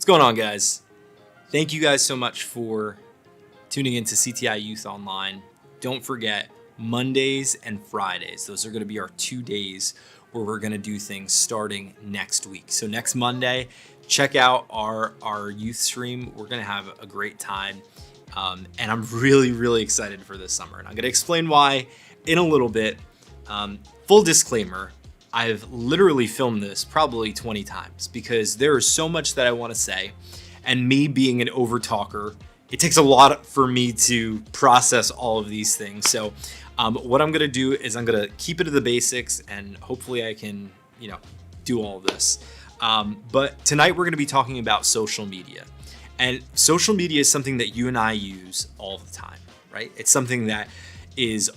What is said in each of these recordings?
What's going on, guys? Thank you guys so much for tuning into CTI Yth Online. Don't forget, Mondays and Fridays, those are going to be our 2 days where we're going to do things starting next week. So next Monday, check out our youth stream. We're going to have a great time. And I'm really excited for this summer. And I'm going to explain why in a little bit. Full disclaimer, I've literally filmed this probably 20 times because there is so much that I want to say. And me being an over talker, it takes a lot for me to process all of these things. So what I'm going to do is I'm going to keep it to the basics and hopefully I can, do all of this. But tonight we're going to be talking about social media. And social media is something that you and I use all the time, right? It's something that it's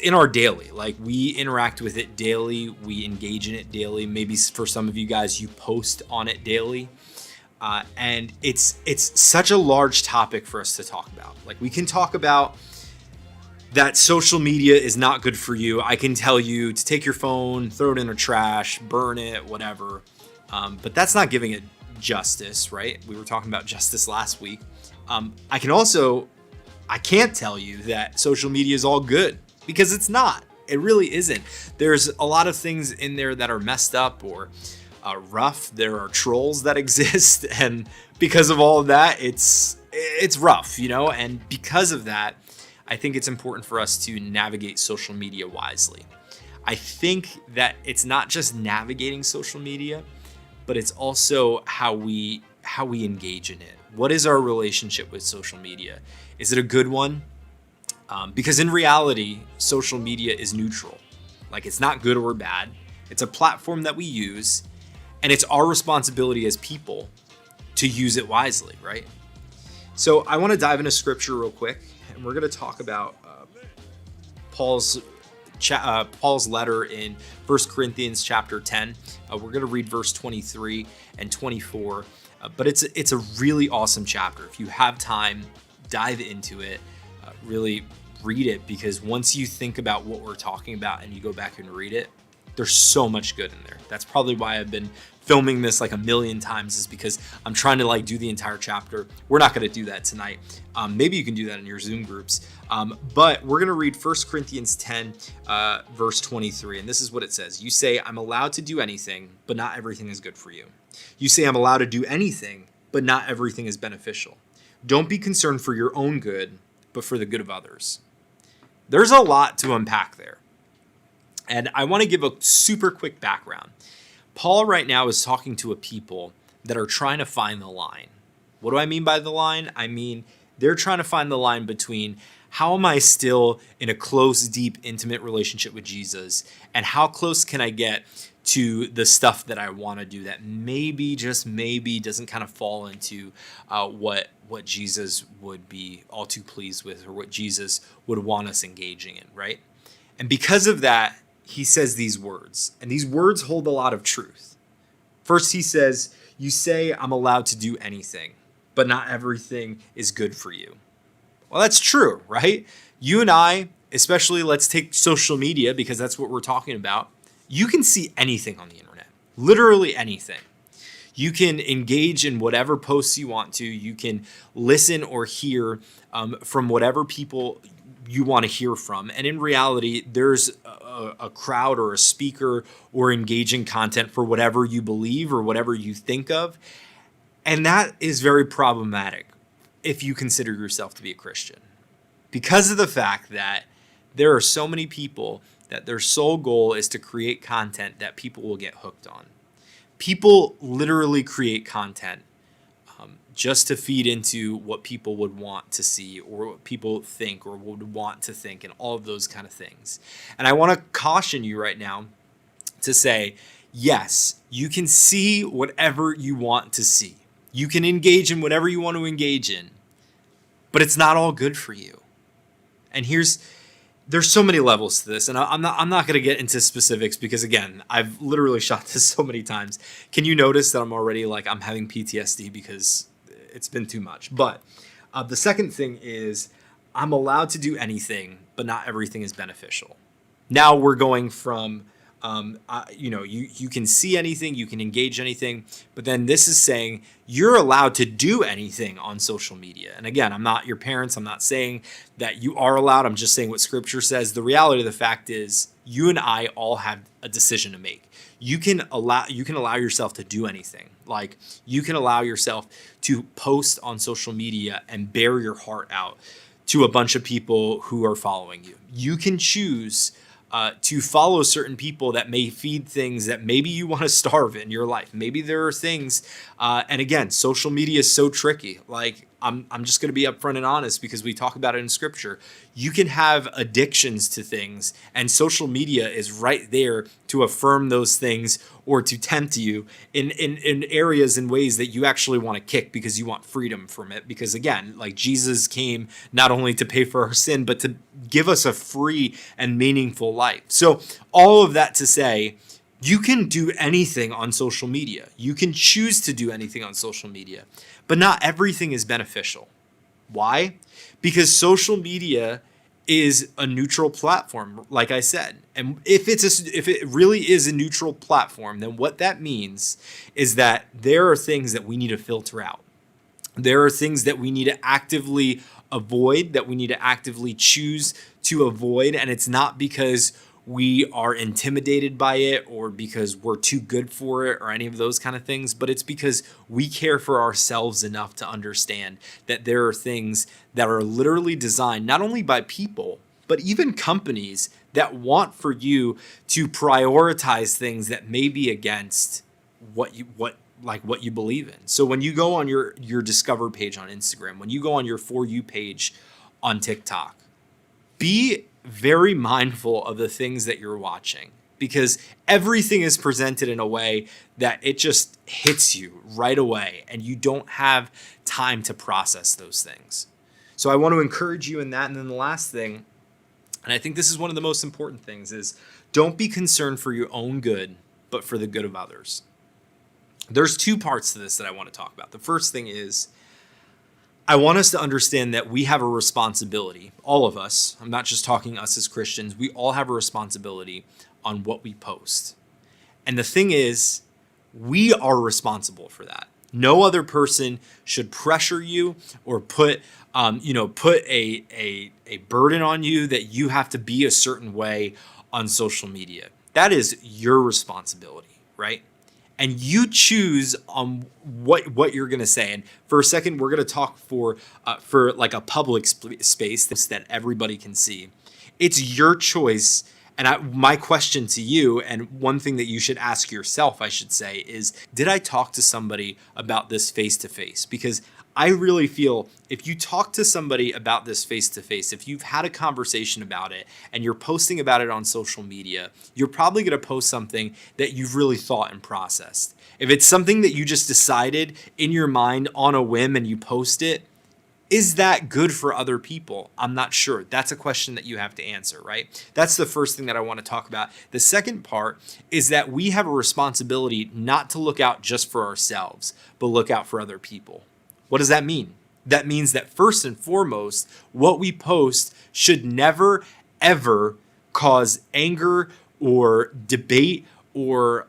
in our daily. Like, we interact with it daily, we engage in it daily. Maybe for some of you guys, you post on it daily. And it's such a large topic for us to talk about. Like, we can talk about that social media is not good for you. I can tell you to take your phone, throw it in the trash, burn it, whatever. But that's not giving it justice, right? We were talking about justice last week. I can't tell you that social media is all good, because it's not. It really isn't. There's a lot of things in there that are messed up or rough. There are trolls that exist, and because of all of that, it's rough, and because of that, I think it's important for us to navigate social media wisely. I think that it's not just navigating social media, but it's also how we engage in it. What is our relationship with social media? Is it a good one? Because in reality, social media is neutral. Like, it's not good or bad. It's a platform that we use, and it's our responsibility as people to use it wisely, right? So I want to dive into scripture real quick, and we're going to talk about Paul's letter in 1 Corinthians chapter 10. We're going to read verse 23 and 24, but it's a really awesome chapter. If you have time, dive into it, really read it, because once you think about what we're talking about and you go back and read it, there's so much good in there. That's probably why I've been filming this like a million times, is because I'm trying to do the entire chapter. We're not going to do that tonight. Maybe you can do that in your Zoom groups. But we're going to read 1 Corinthians 10, verse 23. And this is what it says. You say, I'm allowed to do anything, but not everything is good for you. You say, I'm allowed to do anything, but not everything is beneficial. Don't be concerned for your own good, but for the good of others. There's a lot to unpack there. And I want to give a super quick background. Paul right now is talking to a people that are trying to find the line. What do I mean by the line? I mean, they're trying to find the line between how am I still in a close, deep, intimate relationship with Jesus, and how close can I get to the stuff that I want to do that maybe, just maybe, doesn't kind of fall into what Jesus would be all too pleased with, or what Jesus would want us engaging in, right? And because of that, he says these words, and these words hold a lot of truth. First, he says, you say I'm allowed to do anything, but not everything is good for you. Well, that's true, right? You and I, especially, let's take social media, because that's what we're talking about. You can see anything on the internet, literally anything. You can engage in whatever posts you want to. You can listen or hear from whatever people you want to hear from. And in reality, there's a crowd or a speaker or engaging content for whatever you believe or whatever you think of. And that is very problematic if you consider yourself to be a Christian, because of the fact that there are so many people that their sole goal is to create content that people will get hooked on. People literally create content just to feed into what people would want to see or what people think or would want to think and all of those kind of things. And I want to caution you right now to say, yes, you can see whatever you want to see. You can engage in whatever you want to engage in, but it's not all good for you. And there's so many levels to this, and I'm not going to get into specifics because, again, I've literally shot this so many times. Can you notice that I'm already I'm having PTSD because it's been too much? But the second thing is I'm allowed to do anything, but not everything is beneficial. Now we're going from you can see anything, you can engage anything, but then this is saying you're allowed to do anything on social media. And again, I'm not your parents. I'm not saying that you are allowed. I'm just saying what scripture says. The reality of the fact is you and I all have a decision to make. You can allow yourself to do anything. Like, you can allow yourself to post on social media and bare your heart out to a bunch of people who are following you. You can choose to follow certain people that may feed things that maybe you want to starve in your life. Maybe there are things, and again, social media is so tricky. Like, I'm just going to be upfront and honest because we talk about it in scripture. You can have addictions to things, and social media is right there to affirm those things or to tempt you in areas and ways that you actually want to kick because you want freedom from it. Because again, like, Jesus came not only to pay for our sin, but to give us a free and meaningful life. So all of that to say, you can do anything on social media. You can choose to do anything on social media, but not everything is beneficial. Why? Because social media is a neutral platform, like I said. And if it really is a neutral platform, then what that means is that there are things that we need to filter out. There are things that we need to actively avoid, that we need to actively choose to avoid. And it's not because we are intimidated by it or because we're too good for it or any of those kind of things, but it's because we care for ourselves enough to understand that there are things that are literally designed not only by people, but even companies that want for you to prioritize things that may be against what you believe in. So when you go on your Discover page on Instagram, when you go on your For You page on TikTok, be very mindful of the things that you're watching, because everything is presented in a way that it just hits you right away and you don't have time to process those things. So I want to encourage you in that. And then the last thing, and I think this is one of the most important things, is don't be concerned for your own good, but for the good of others. There's two parts to this that I want to talk about. The first thing is, I want us to understand that we have a responsibility, all of us. I'm not just talking us as Christians. We all have a responsibility on what we post. And the thing is, we are responsible for that. No other person should pressure you or put a burden on you that you have to be a certain way on social media. That is your responsibility, right? And you choose on what you're going to say. And for a second, we're going to talk for like a public space that everybody can see. It's your choice. And my question to you, and one thing that you should ask yourself, I should say, is, did I talk to somebody about this face to face? Because I really feel if you talk to somebody about this face to face, if you've had a conversation about it and you're posting about it on social media, you're probably going to post something that you've really thought and processed. If it's something that you just decided in your mind on a whim and you post it, is that good for other people? I'm not sure. That's a question that you have to answer, right? That's the first thing that I want to talk about. The second part is that we have a responsibility not to look out just for ourselves, but look out for other people. What does that mean? That means that first and foremost, what we post should never, ever cause anger or debate or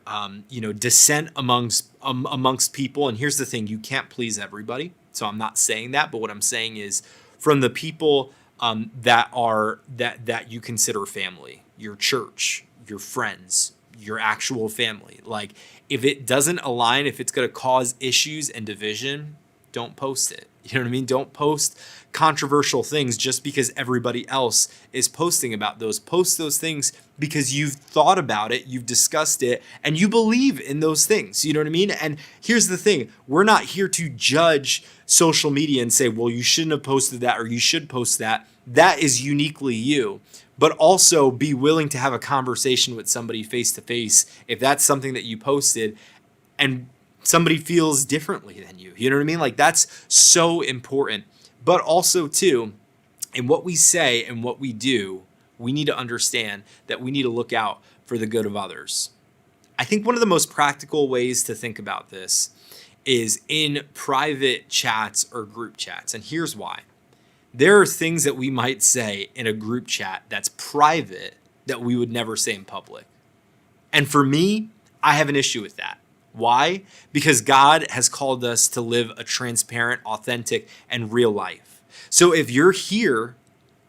dissent amongst people. And here's the thing: you can't please everybody. So I'm not saying that, but what I'm saying is from the people that you consider family, your church, your friends, your actual family. Like, if it doesn't align, if it's going to cause issues and division, don't post it. You know what I mean? Don't post controversial things just because everybody else is posting about those. Post those things because you've thought about it, you've discussed it, and you believe in those things. You know what I mean? And here's the thing: we're not here to judge social media and say, well, you shouldn't have posted that or you should post that. That is uniquely you. But also be willing to have a conversation with somebody face to face if that's something that you posted and somebody feels differently than you. You know what I mean? Like, that's so important. But also too, in what we say and what we do, we need to understand that we need to look out for the good of others. I think one of the most practical ways to think about this is in private chats or group chats. And here's why. There are things that we might say in a group chat that's private that we would never say in public. And for me, I have an issue with that. Why? Because God has called us to live a transparent, authentic, and real life. So if you're here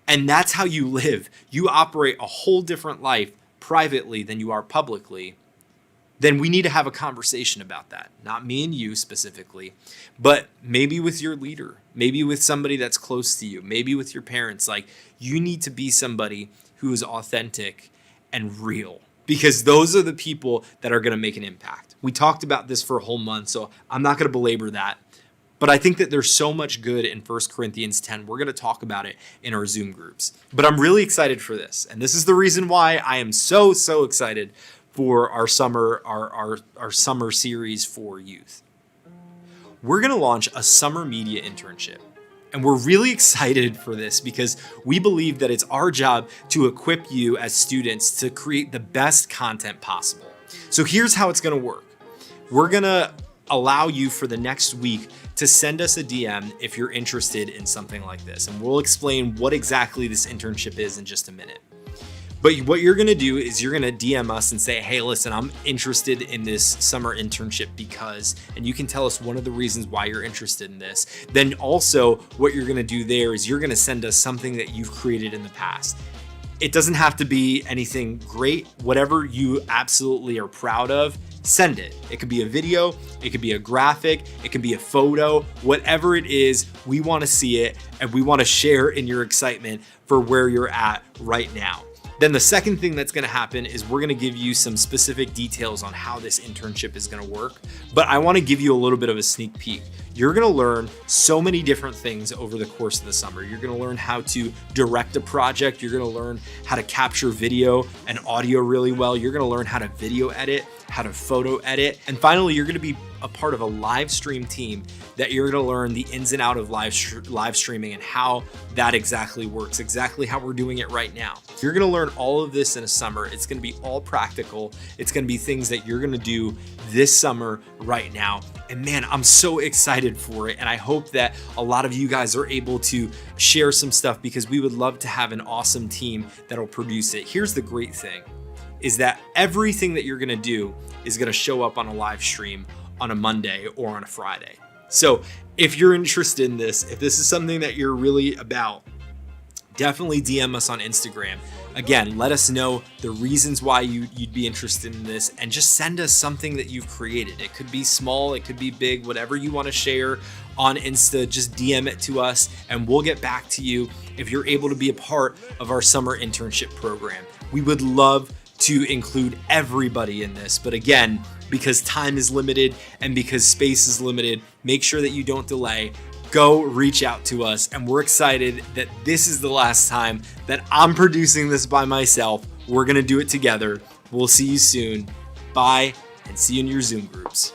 and that's how you live, you operate a whole different life privately than you are publicly, then we need to have a conversation about that. Not me and you specifically, but maybe with your leader, maybe with somebody that's close to you, maybe with your parents. Like, you need to be somebody who is authentic and real, because those are the people that are going to make an impact. We talked about this for a whole month, so I'm not going to belabor that. But I think that there's so much good in 1 Corinthians 10. We're going to talk about it in our Zoom groups. But I'm really excited for this. And this is the reason why I am so excited for our summer series for youth. We're going to launch a summer media internship. And we're really excited for this because we believe that it's our job to equip you as students to create the best content possible. So here's how it's going to work. We're going to allow you for the next week to send us a DM if you're interested in something like this. And we'll explain what exactly this internship is in just a minute. But what you're going to do is you're going to DM us and say, hey, listen, I'm interested in this summer internship because, and you can tell us one of the reasons why you're interested in this. Then also what you're going to do there is you're going to send us something that you've created in the past. It doesn't have to be anything great. Whatever you absolutely are proud of, send it. It could be a video, it could be a graphic, it could be a photo, whatever it is, we want to see it and we want to share in your excitement for where you're at right now. Then the second thing that's going to happen is we're going to give you some specific details on how this internship is going to work. But I want to give you a little bit of a sneak peek. You're going to learn so many different things over the course of the summer. You're going to learn how to direct a project. You're going to learn how to capture video and audio really well. You're going to learn how to video edit, how to photo edit. And finally, you're going to be a part of a live stream team that you're going to learn the ins and out of live streaming and how that exactly works, exactly how we're doing it right now. You're going to learn all of this in a summer. It's going to be all practical. It's going to be things that you're going to do this summer right now. And man, I'm so excited for it. And I hope that a lot of you guys are able to share some stuff because we would love to have an awesome team that'll produce it. Here's the great thing is that everything that you're going to do is going to show up on a live stream on a Monday or on a Friday. So if you're interested in this, if this is something that you're really about, definitely DM us on Instagram. Again, let us know the reasons why you'd be interested in this and just send us something that you've created. It could be small, it could be big, whatever you want to share on Insta, just DM it to us and we'll get back to you if you're able to be a part of our summer internship program. We would love to include everybody in this, but again, because time is limited and because space is limited, make sure that you don't delay. Go reach out to us, and we're excited that this is the last time that I'm producing this by myself. We're gonna do it together. We'll see you soon. Bye, and see you in your Zoom groups.